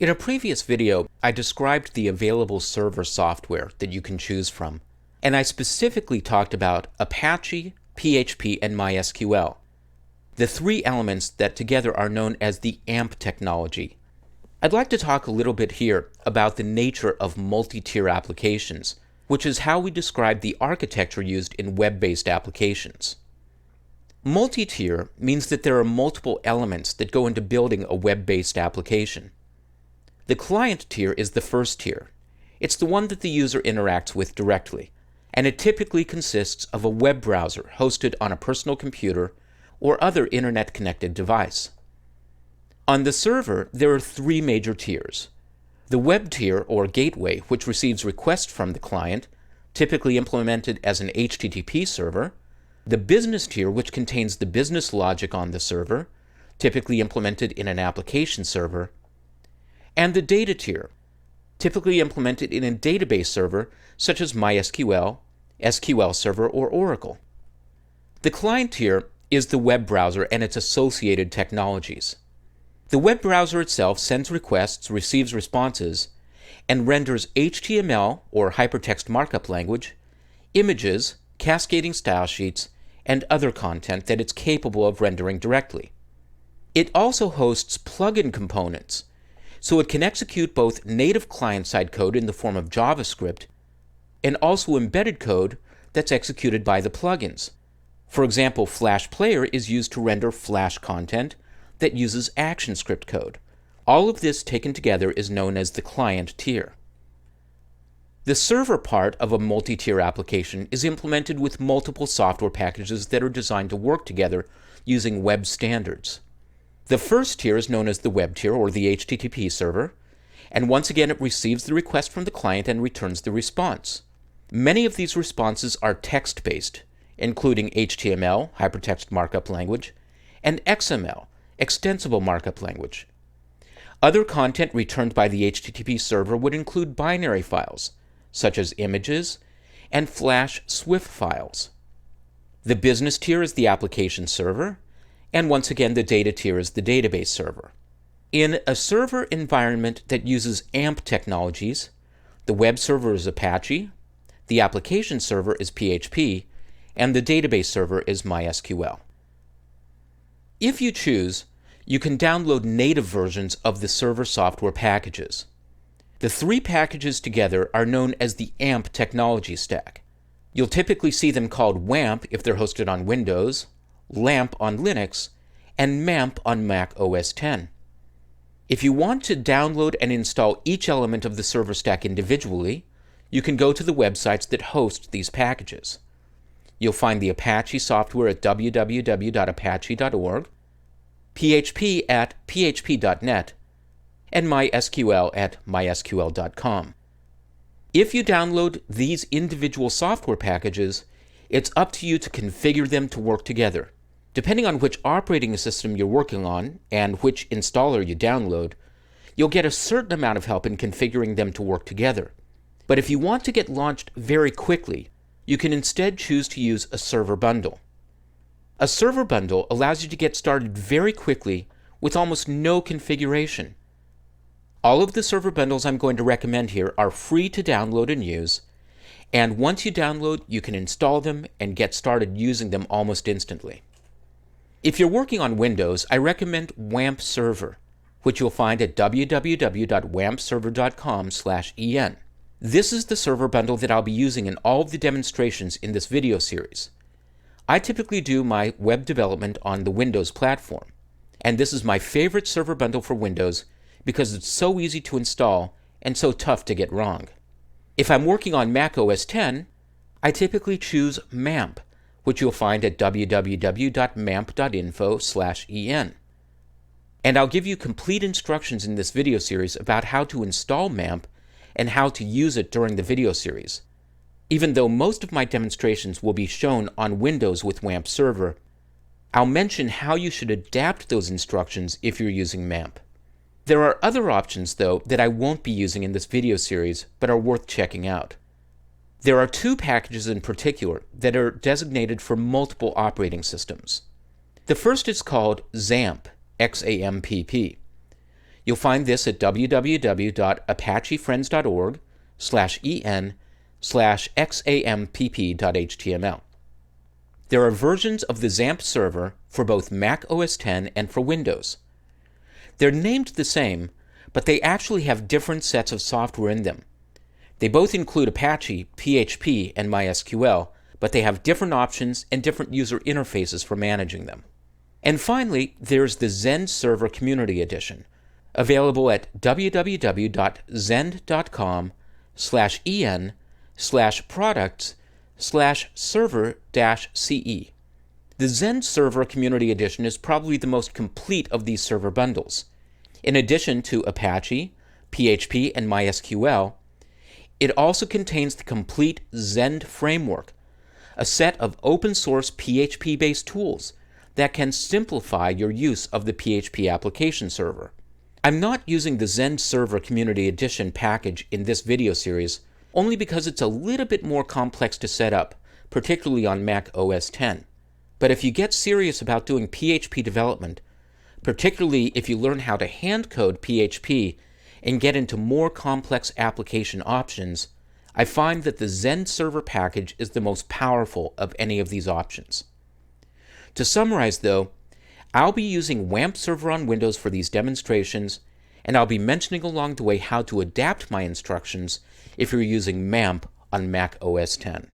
In a previous video, I described the available server software that you can choose from, and I specifically talked about Apache, PHP, and MySQL, the three elements that together are known as the AMP technology. I'd like to talk a little bit here about the nature of multi-tier applications, which is how we describe the architecture used in web-based applications. Multi-tier means that there are multiple elements that go into building a web-based application. The client tier is the first tier. It's the one that the user interacts with directly, and it typically consists of a web browser hosted on a personal computer or other internet-connected device. On the server, there are three major tiers. The web tier, or gateway, which receives requests from the client, typically implemented as an HTTP server. The business tier, which contains the business logic on the server, typically implemented in an application server. And the data tier, typically implemented in a database server such as MySQL, SQL Server, or Oracle. The client tier is the web browser and its associated technologies. The web browser itself sends requests, receives responses, and renders HTML, or hypertext markup language, images, cascading style sheets, and other content that it's capable of rendering directly. It also hosts plugin components, so it can execute both native client-side code in the form of JavaScript and also embedded code that's executed by the plugins. For example, Flash Player is used to render Flash content that uses ActionScript code. All of this taken together is known as the client tier. The server part of a multi-tier application is implemented with multiple software packages that are designed to work together using web standards. The first tier is known as the web tier, or the HTTP server, and once again it receives the request from the client and returns the response. Many of these responses are text-based, including HTML, hypertext markup language, and XML, extensible markup language. Other content returned by the HTTP server would include binary files, such as images, and Flash Swift files. The business tier is the application server, and once again the data tier is the database server. In a server environment that uses AMP technologies, the web server is Apache, the application server is PHP, and the database server is MySQL. If you choose, you can download native versions of the server software packages. The three packages together are known as the AMP technology stack. You'll typically see them called WAMP if they're hosted on Windows, LAMP on Linux, and MAMP on Mac OS X. If you want to download and install each element of the server stack individually, you can go to the websites that host these packages. You'll find the Apache software at www.apache.org, PHP at php.net, and MySQL at mysql.com. If you download these individual software packages, it's up to you to configure them to work together. Depending on which operating system you're working on and which installer you download, you'll get a certain amount of help in configuring them to work together. But if you want to get launched very quickly, you can instead choose to use a server bundle. A server bundle allows you to get started very quickly with almost no configuration. All of the server bundles I'm going to recommend here are free to download and use, and once you download, you can install them and get started using them almost instantly. If you're working on Windows, I recommend WAMP Server, which you'll find at www.wampserver.com/en. This is the server bundle that I'll be using in all of the demonstrations in this video series. I typically do my web development on the Windows platform, and this is my favorite server bundle for Windows because it's so easy to install and so tough to get wrong. If I'm working on Mac OS X, I typically choose MAMP, which you'll find at www.mamp.info/en. And I'll give you complete instructions in this video series about how to install MAMP and how to use it during the video series. Even though most of my demonstrations will be shown on Windows with WAMP Server, I'll mention how you should adapt those instructions if you're using MAMP. There are other options, though, that I won't be using in this video series, but are worth checking out. There are two packages in particular that are designated for multiple operating systems. The first is called XAMPP, X-A-M-P-P. You'll find this at www.apachefriends.org/en/xampp.html. There are versions of the XAMPP server for both Mac OS X and for Windows. They're named the same, but they actually have different sets of software in them. They both include Apache, PHP, and MySQL, but they have different options and different user interfaces for managing them. And finally, there's the Zend Server Community Edition, available at www.zend.com/en/products/server-ce. The Zend Server Community Edition is probably the most complete of these server bundles. In addition to Apache, PHP, and MySQL, it also contains the complete Zend framework, a set of open-source PHP-based tools that can simplify your use of the PHP application server. I'm not using the Zend Server Community Edition package in this video series only because it's a little bit more complex to set up, particularly on Mac OS X. But if you get serious about doing PHP development, particularly if you learn how to hand code PHP and get into more complex application options, I find that the Zend Server package is the most powerful of any of these options. To summarize though, I'll be using WAMP Server on Windows for these demonstrations, and I'll be mentioning along the way how to adapt my instructions if you're using MAMP on Mac OS X.